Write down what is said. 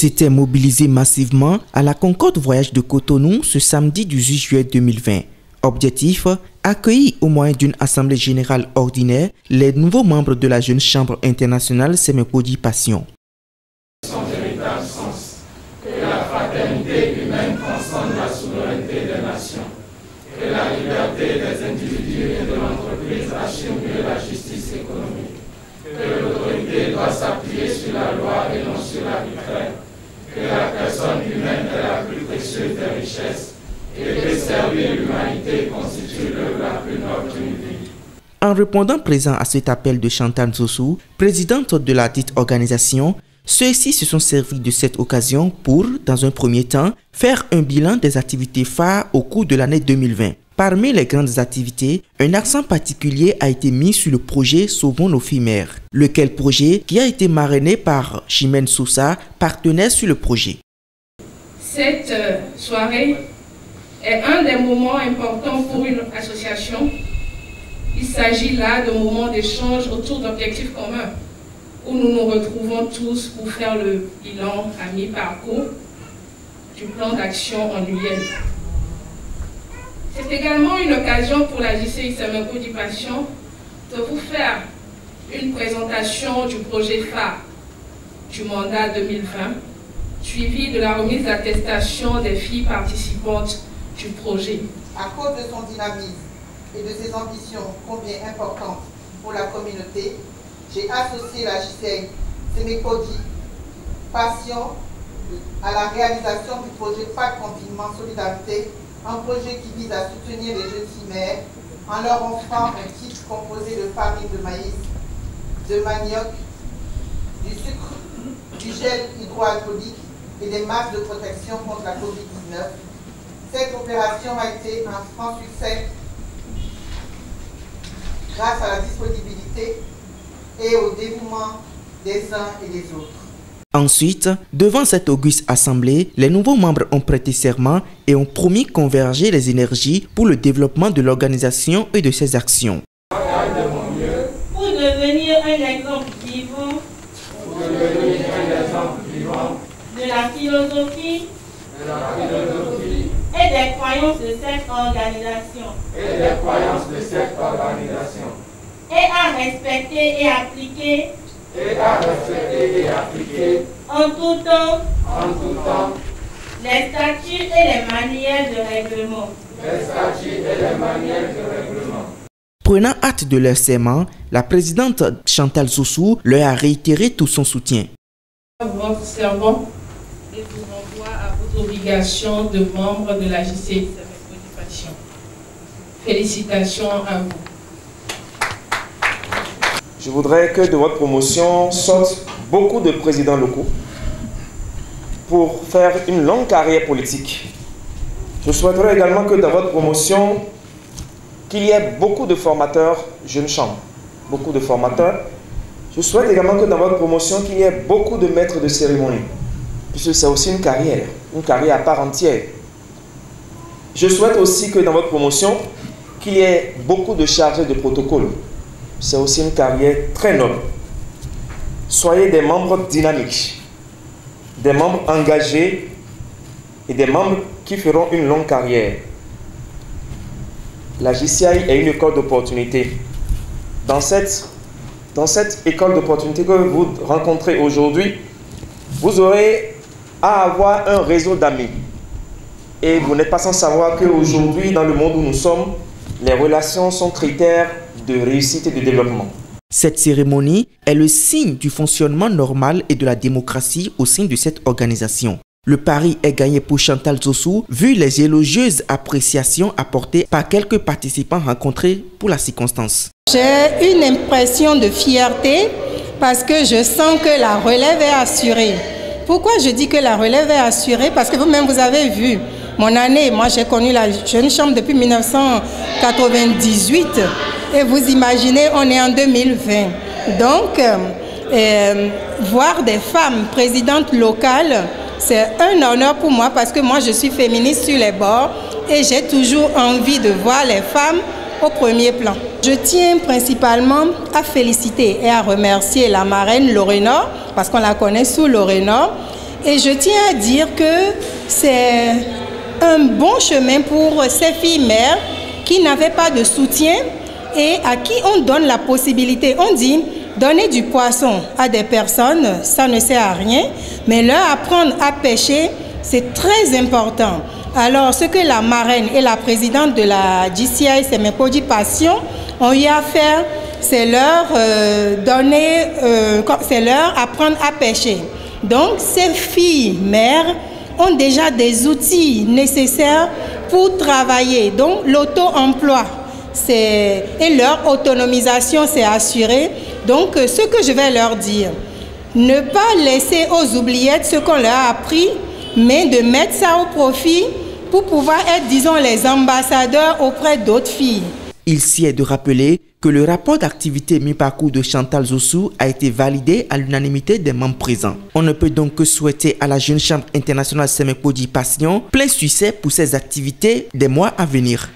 Ils étaient mobilisés massivement à la Concorde Voyage de Cotonou ce samedi 18 juillet 2020. Objectif, accueillir au moyen d'une assemblée générale ordinaire les nouveaux membres de la jeune chambre internationale Semekodi Passion. Son véritable sens, que la fraternité humaine transcende la souveraineté des nations, que la liberté des individus et de l'entreprise assure mieux la justice économique, que l'autorité doit s'appuyer sur la loi et non sur l'arbitraire, que la personne humaine est la plus précieuse des richesses et que servir l'humanité constitue l'œuvre la plus noble d'une vie. En répondant présent à cet appel de Chantal Zossou, présidente de la dite organisation, ceux-ci se sont servis de cette occasion pour, dans un premier temps, faire un bilan des activités phares au cours de l'année 2020. Parmi les grandes activités, un accent particulier a été mis sur le projet Sauvons nos filles mères, lequel projet qui a été marrainé par Chimène Sousa, partenaire sur le projet. Cette soirée est un des moments importants pour une association. Il s'agit là de moments d'échange autour d'objectifs communs, où nous nous retrouvons tous pour faire le bilan à mi-parcours du plan d'action annuel. C'est également une occasion pour la JCI Semekodi Passion de vous faire une présentation du projet phare du mandat 2020, suivi de la remise d'attestation des filles participantes du projet. À cause de son dynamisme et de ses ambitions combien importantes pour la communauté, j'ai associé la JCI Semekodi Passion à la réalisation du projet Pas de confinement solidarité, un projet qui vise à soutenir les jeunes filles mères en leur offrant un kit composé de farine de maïs, de manioc, du sucre, du gel hydroalcoolique et des masques de protection contre la COVID-19. Cette opération a été un franc succès grâce à la disponibilité et au dévouement des uns et des autres. Ensuite, devant cette auguste assemblée, les nouveaux membres ont prêté serment et ont promis converger les énergies pour le développement de l'organisation et de ses actions. Pour devenir un exemple vivant de la philosophie et des croyances de cette organisation. Et à respecter et appliquer en tout temps les statuts et les manuels de règlement. Prenant acte de leur serment, la présidente Chantal Zossou leur a réitéré tout son soutien. Votre serment et vous renvoie à vos obligations de membres de la JCI Semekodi Passion. Félicitations à vous. Je voudrais que de votre promotion sortent beaucoup de présidents locaux pour faire une longue carrière politique. Je souhaiterais également que dans votre promotion, qu'il y ait beaucoup de formateurs jeunes chambres, beaucoup de formateurs. Je souhaite également que dans votre promotion, qu'il y ait beaucoup de maîtres de cérémonie, puisque c'est aussi une carrière à part entière. Je souhaite aussi que dans votre promotion, qu'il y ait beaucoup de chargés de protocole. C'est aussi une carrière très noble. Soyez des membres dynamiques, des membres engagés et des membres qui feront une longue carrière. La JCI est une école d'opportunité. Dans cette école d'opportunité que vous rencontrez aujourd'hui, vous aurez à avoir un réseau d'amis. Et vous n'êtes pas sans savoir qu'aujourd'hui, dans le monde où nous sommes, les relations sont critères de réussite et de développement. Cette cérémonie est le signe du fonctionnement normal et de la démocratie au sein de cette organisation. Le pari est gagné pour Chantal Zossou, vu les élogieuses appréciations apportées par quelques participants rencontrés pour la circonstance. J'ai une impression de fierté parce que je sens que la relève est assurée. Pourquoi je dis que la relève est assurée? Parce que vous-même, vous avez vu mon année. Moi, j'ai connu la jeune chambre depuis 1998. Et vous imaginez, on est en 2020. Donc, voir des femmes présidentes locales, c'est un honneur pour moi parce que moi, je suis féministe sur les bords et j'ai toujours envie de voir les femmes au premier plan. Je tiens principalement à féliciter et à remercier la marraine Lorraine, parce qu'on la connaît sous Lorraine, Et je tiens à dire que c'est un bon chemin pour ces filles mères qui n'avaient pas de soutien et à qui on donne la possibilité. On dit, donner du poisson à des personnes, ça ne sert à rien, mais leur apprendre à pêcher, c'est très important. Alors, ce que la marraine et la présidente de la JCI, Semekodi Passion, ont eu à faire, c'est leur c'est leur apprendre à pêcher. Donc, ces filles mères ont déjà des outils nécessaires pour travailler. Donc, l'auto-emploi et leur autonomisation, c'est assuré. Donc, ce que je vais leur dire, ne pas laisser aux oubliettes ce qu'on leur a appris, mais de mettre ça au profit pour pouvoir être, disons, les ambassadeurs auprès d'autres filles. Il s'y est de rappeler que le rapport d'activité mi-parcours de Chantal Zossou a été validé à l'unanimité des membres présents. On ne peut donc que souhaiter à la Jeune Chambre internationale Semekodi Passion plein succès pour ses activités des mois à venir.